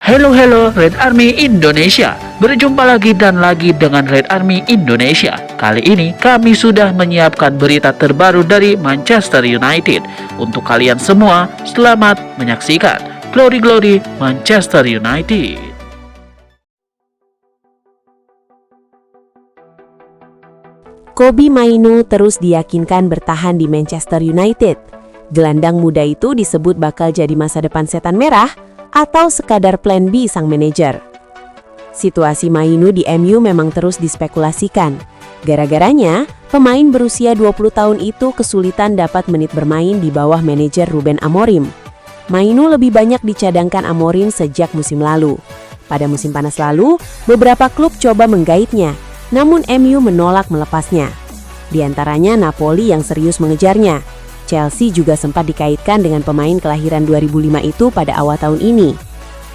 Hello Red Army Indonesia. Berjumpa lagi dan lagi dengan Red Army Indonesia. Kali ini kami sudah menyiapkan berita terbaru dari Manchester United. Untuk kalian semua, selamat menyaksikan Glory Glory Manchester United. Kobbie Mainoo terus diyakinkan bertahan di Manchester United. Gelandang muda itu disebut bakal jadi masa depan setan merah atau sekadar plan B sang manajer. Situasi Mainoo di MU memang terus dispekulasikan. Gara-garanya, pemain berusia 20 tahun itu kesulitan dapat menit bermain di bawah manajer Ruben Amorim. Mainoo lebih banyak dicadangkan Amorim sejak musim lalu. Pada musim panas lalu, beberapa klub coba menggaitnya, namun MU menolak melepasnya. Di antaranya Napoli yang serius mengejarnya. Chelsea juga sempat dikaitkan dengan pemain kelahiran 2005 itu pada awal tahun ini.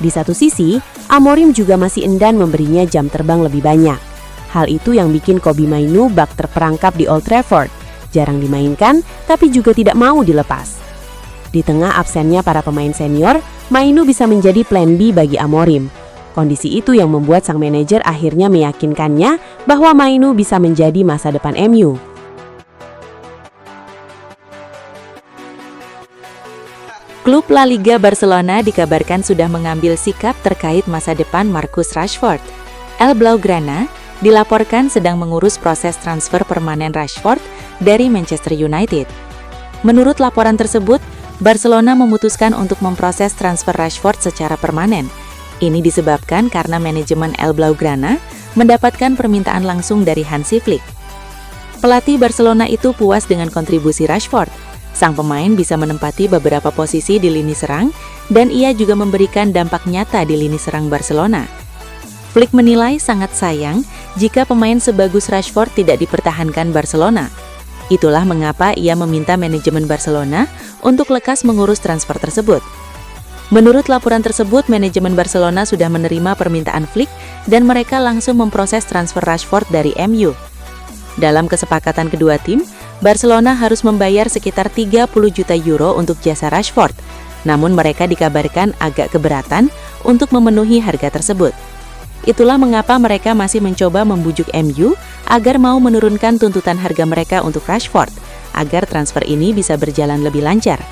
Di satu sisi, Amorim juga masih enggan memberinya jam terbang lebih banyak. Hal itu yang bikin Kobbie Mainoo bak terperangkap di Old Trafford. Jarang dimainkan, tapi juga tidak mau dilepas. Di tengah absennya para pemain senior, Mainoo bisa menjadi plan B bagi Amorim. Kondisi itu yang membuat sang manajer akhirnya meyakinkannya bahwa Mainoo bisa menjadi masa depan MU. Klub La Liga Barcelona dikabarkan sudah mengambil sikap terkait masa depan Marcus Rashford. El Blaugrana dilaporkan sedang mengurus proses transfer permanen Rashford dari Manchester United. Menurut laporan tersebut, Barcelona memutuskan untuk memproses transfer Rashford secara permanen. Ini disebabkan karena manajemen El Blaugrana mendapatkan permintaan langsung dari Hansi Flick. Pelatih Barcelona itu puas dengan kontribusi Rashford. Sang pemain bisa menempati beberapa posisi di lini serang dan ia juga memberikan dampak nyata di lini serang Barcelona. Flick menilai sangat sayang jika pemain sebagus Rashford tidak dipertahankan Barcelona. Itulah mengapa ia meminta manajemen Barcelona untuk lekas mengurus transfer tersebut. Menurut laporan tersebut, manajemen Barcelona sudah menerima permintaan Flick dan mereka langsung memproses transfer Rashford dari MU. Dalam kesepakatan kedua tim, Barcelona harus membayar sekitar 30 juta euro untuk jasa Rashford, namun mereka dikabarkan agak keberatan untuk memenuhi harga tersebut. Itulah mengapa mereka masih mencoba membujuk MU agar mau menurunkan tuntutan harga mereka untuk Rashford, agar transfer ini bisa berjalan lebih lancar.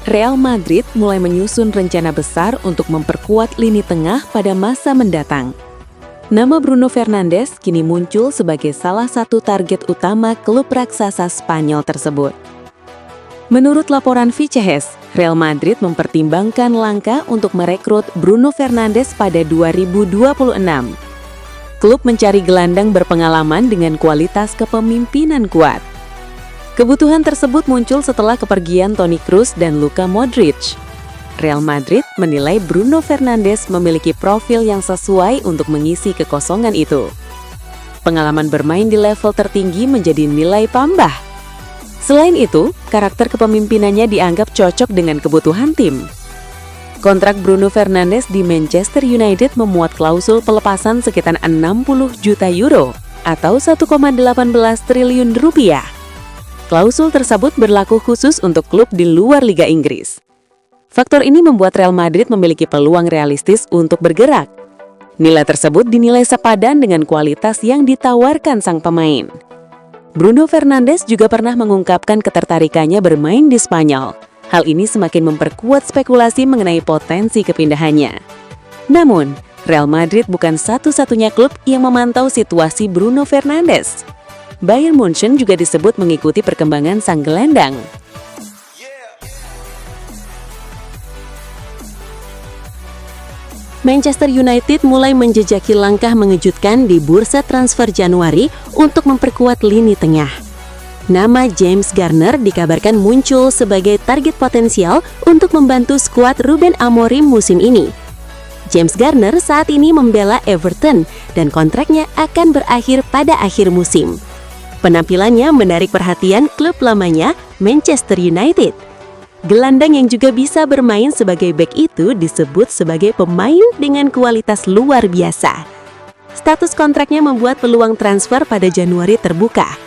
Real Madrid mulai menyusun rencana besar untuk memperkuat lini tengah pada masa mendatang. Nama Bruno Fernandes kini muncul sebagai salah satu target utama klub raksasa Spanyol tersebut. Menurut laporan Fichajes, Real Madrid mempertimbangkan langkah untuk merekrut Bruno Fernandes pada 2026. Klub mencari gelandang berpengalaman dengan kualitas kepemimpinan kuat. Kebutuhan tersebut muncul setelah kepergian Toni Kroos dan Luka Modric. Real Madrid menilai Bruno Fernandes memiliki profil yang sesuai untuk mengisi kekosongan itu. Pengalaman bermain di level tertinggi menjadi nilai tambah. Selain itu, karakter kepemimpinannya dianggap cocok dengan kebutuhan tim. Kontrak Bruno Fernandes di Manchester United memuat klausul pelepasan sekitar 60 juta euro atau 1,18 triliun rupiah. Klausul tersebut berlaku khusus untuk klub di luar Liga Inggris. Faktor ini membuat Real Madrid memiliki peluang realistis untuk bergerak. Nilai tersebut dinilai sepadan dengan kualitas yang ditawarkan sang pemain. Bruno Fernandes juga pernah mengungkapkan ketertarikannya bermain di Spanyol. Hal ini semakin memperkuat spekulasi mengenai potensi kepindahannya. Namun, Real Madrid bukan satu-satunya klub yang memantau situasi Bruno Fernandes. Bayern Munchen juga disebut mengikuti perkembangan sang gelandang. Manchester United mulai menjejaki langkah mengejutkan di bursa transfer Januari untuk memperkuat lini tengah. Nama James Garner dikabarkan muncul sebagai target potensial untuk membantu skuad Ruben Amorim musim ini. James Garner saat ini membela Everton dan kontraknya akan berakhir pada akhir musim. Penampilannya menarik perhatian klub lamanya, Manchester United. Gelandang yang juga bisa bermain sebagai bek itu disebut sebagai pemain dengan kualitas luar biasa. Status kontraknya membuat peluang transfer pada Januari terbuka.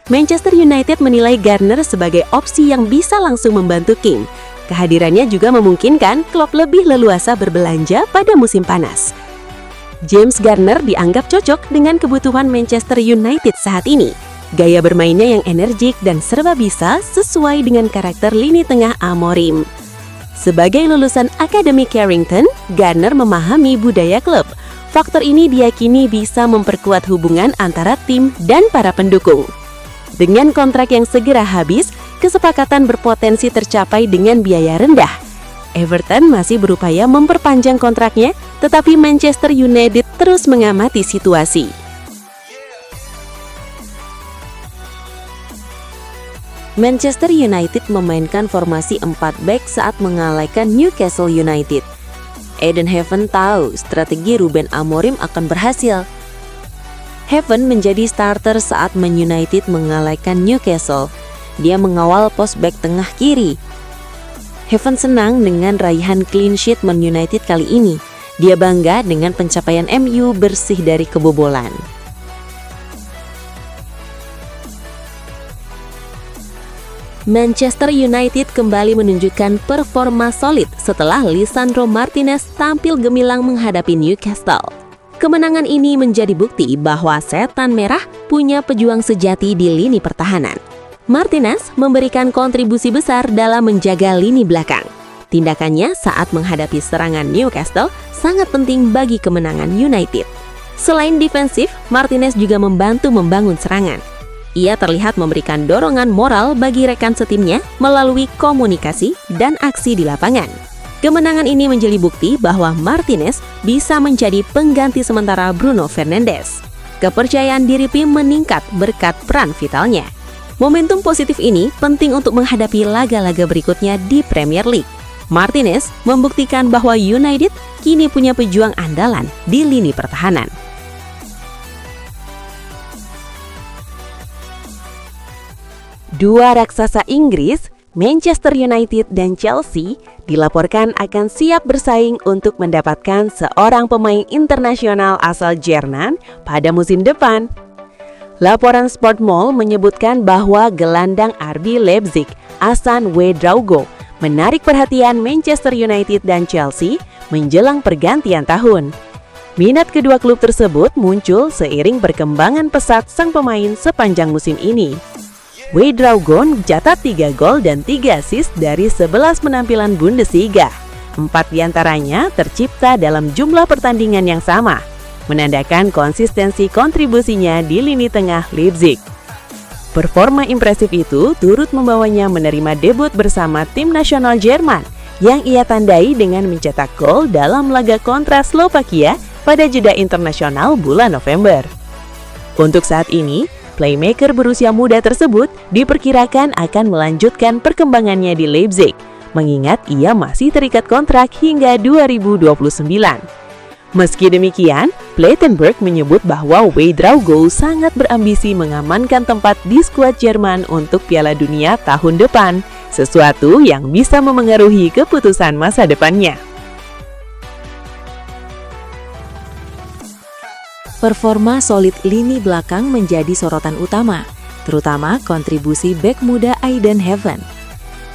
Manchester United menilai Garner sebagai opsi yang bisa langsung membantu King. Kehadirannya juga memungkinkan klub lebih leluasa berbelanja pada musim panas. James Garner dianggap cocok dengan kebutuhan Manchester United saat ini. Gaya bermainnya yang energik dan serba bisa sesuai dengan karakter lini tengah Amorim. Sebagai lulusan Akademi Carrington, Garner memahami budaya klub. Faktor ini diyakini bisa memperkuat hubungan antara tim dan para pendukung. Dengan kontrak yang segera habis, kesepakatan berpotensi tercapai dengan biaya rendah. Everton masih berupaya memperpanjang kontraknya, tetapi Manchester United terus mengamati situasi. Manchester United memainkan formasi 4 back saat mengalahkan Newcastle United. Eden Heaven tahu strategi Ruben Amorim akan berhasil. Heaven menjadi starter saat Man United mengalahkan Newcastle. Dia mengawal pos back tengah kiri. Heaven senang dengan raihan clean sheet Man United kali ini. Dia bangga dengan pencapaian MU bersih dari kebobolan. Manchester United kembali menunjukkan performa solid setelah Lisandro Martinez tampil gemilang menghadapi Newcastle. Kemenangan ini menjadi bukti bahwa setan merah punya pejuang sejati di lini pertahanan. Martinez memberikan kontribusi besar dalam menjaga lini belakang. Tindakannya saat menghadapi serangan Newcastle sangat penting bagi kemenangan United. Selain defensif, Martinez juga membantu membangun serangan. Ia terlihat memberikan dorongan moral bagi rekan setimnya melalui komunikasi dan aksi di lapangan. Kemenangan ini menjadi bukti bahwa Martinez bisa menjadi pengganti sementara Bruno Fernandes. Kepercayaan diri Pim meningkat berkat peran vitalnya. Momentum positif ini penting untuk menghadapi laga-laga berikutnya di Premier League. Martinez membuktikan bahwa United kini punya pejuang andalan di lini pertahanan. Dua raksasa Inggris, Manchester United dan Chelsea, dilaporkan akan siap bersaing untuk mendapatkan seorang pemain internasional asal Jerman pada musim depan. Laporan Sportmail menyebutkan bahwa gelandang RB Leipzig, Hassan Ouedraogo, menarik perhatian Manchester United dan Chelsea menjelang pergantian tahun. Minat kedua klub tersebut muncul seiring perkembangan pesat sang pemain sepanjang musim ini. Ouedraogo mencatat 3 gol dan 3 assist dari 11 penampilan Bundesliga. 4 diantaranya tercipta dalam jumlah pertandingan yang sama, menandakan konsistensi kontribusinya di lini tengah Leipzig. Performa impresif itu turut membawanya menerima debut bersama tim nasional Jerman yang ia tandai dengan mencetak gol dalam laga kontra Slovakia pada jeda internasional bulan November. Untuk saat ini, playmaker berusia muda tersebut diperkirakan akan melanjutkan perkembangannya di Leipzig, mengingat ia masih terikat kontrak hingga 2029. Meski demikian, Plettenberg menyebut bahwa Ouedraogo sangat berambisi mengamankan tempat di skuad Jerman untuk Piala Dunia tahun depan, sesuatu yang bisa memengaruhi keputusan masa depannya. Performa solid lini belakang menjadi sorotan utama, terutama kontribusi bek muda Eden Heaven.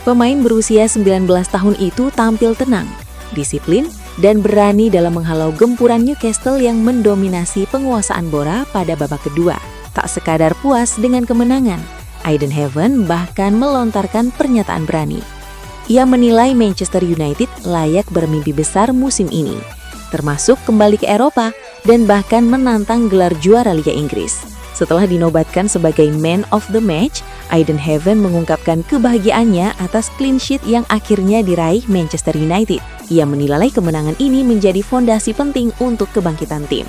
Pemain berusia 19 tahun itu tampil tenang, disiplin, dan berani dalam menghalau gempuran Newcastle yang mendominasi penguasaan bola pada babak kedua. Tak sekadar puas dengan kemenangan, Eden Heaven bahkan melontarkan pernyataan berani. Ia menilai Manchester United layak bermimpi besar musim ini, termasuk kembali ke Eropa dan bahkan menantang gelar juara Liga Inggris. Setelah dinobatkan sebagai Man of the Match, Eden Heaven mengungkapkan kebahagiaannya atas clean sheet yang akhirnya diraih Manchester United. Ia menilai kemenangan ini menjadi fondasi penting untuk kebangkitan tim.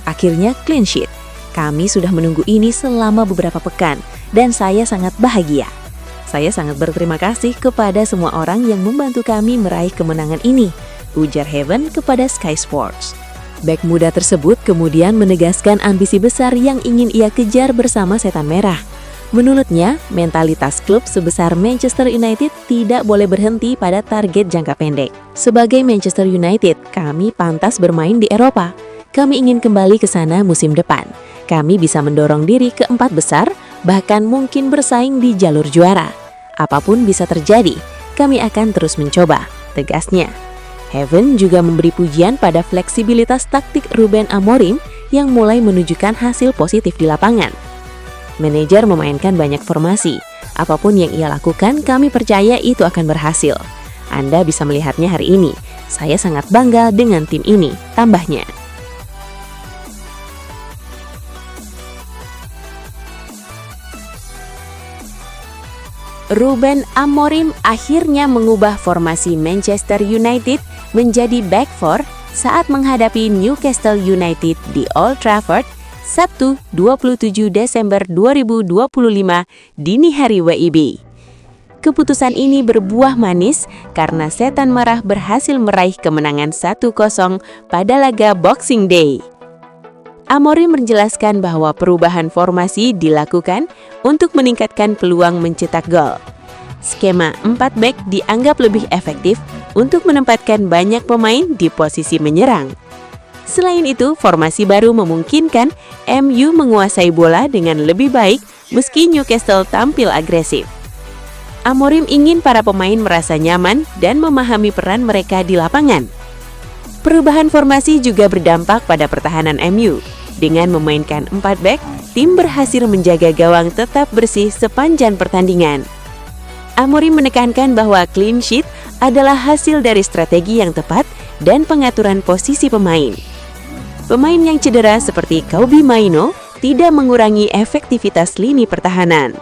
Akhirnya clean sheet. Kami sudah menunggu ini selama beberapa pekan dan saya sangat bahagia. Saya sangat berterima kasih kepada semua orang yang membantu kami meraih kemenangan ini, ujar Heaven kepada Sky Sports. Bek muda tersebut kemudian menegaskan ambisi besar yang ingin ia kejar bersama Setan Merah. Menurutnya, mentalitas klub sebesar Manchester United tidak boleh berhenti pada target jangka pendek. Sebagai Manchester United, kami pantas bermain di Eropa. Kami ingin kembali ke sana musim depan. Kami bisa mendorong diri ke 4 besar, bahkan mungkin bersaing di jalur juara. Apapun bisa terjadi, kami akan terus mencoba, tegasnya. Heaven juga memberi pujian pada fleksibilitas taktik Ruben Amorim yang mulai menunjukkan hasil positif di lapangan. Manajer memainkan banyak formasi. Apapun yang ia lakukan, kami percaya itu akan berhasil. Anda bisa melihatnya hari ini. Saya sangat bangga dengan tim ini, tambahnya. Ruben Amorim akhirnya mengubah formasi Manchester United menjadi back four saat menghadapi Newcastle United di Old Trafford, Sabtu 27 Desember 2025 dini hari WIB. Keputusan ini berbuah manis karena Setan Merah berhasil meraih kemenangan 1-0 pada laga Boxing Day. Amorim menjelaskan bahwa perubahan formasi dilakukan untuk meningkatkan peluang mencetak gol. Skema 4 back dianggap lebih efektif untuk menempatkan banyak pemain di posisi menyerang. Selain itu, formasi baru memungkinkan MU menguasai bola dengan lebih baik meski Newcastle tampil agresif. Amorim ingin para pemain merasa nyaman dan memahami peran mereka di lapangan. Perubahan formasi juga berdampak pada pertahanan MU. Dengan memainkan 4 back, tim berhasil menjaga gawang tetap bersih sepanjang pertandingan. Amorim menekankan bahwa clean sheet adalah hasil dari strategi yang tepat dan pengaturan posisi pemain. Pemain yang cedera seperti Kobbie Mainoo tidak mengurangi efektivitas lini pertahanan.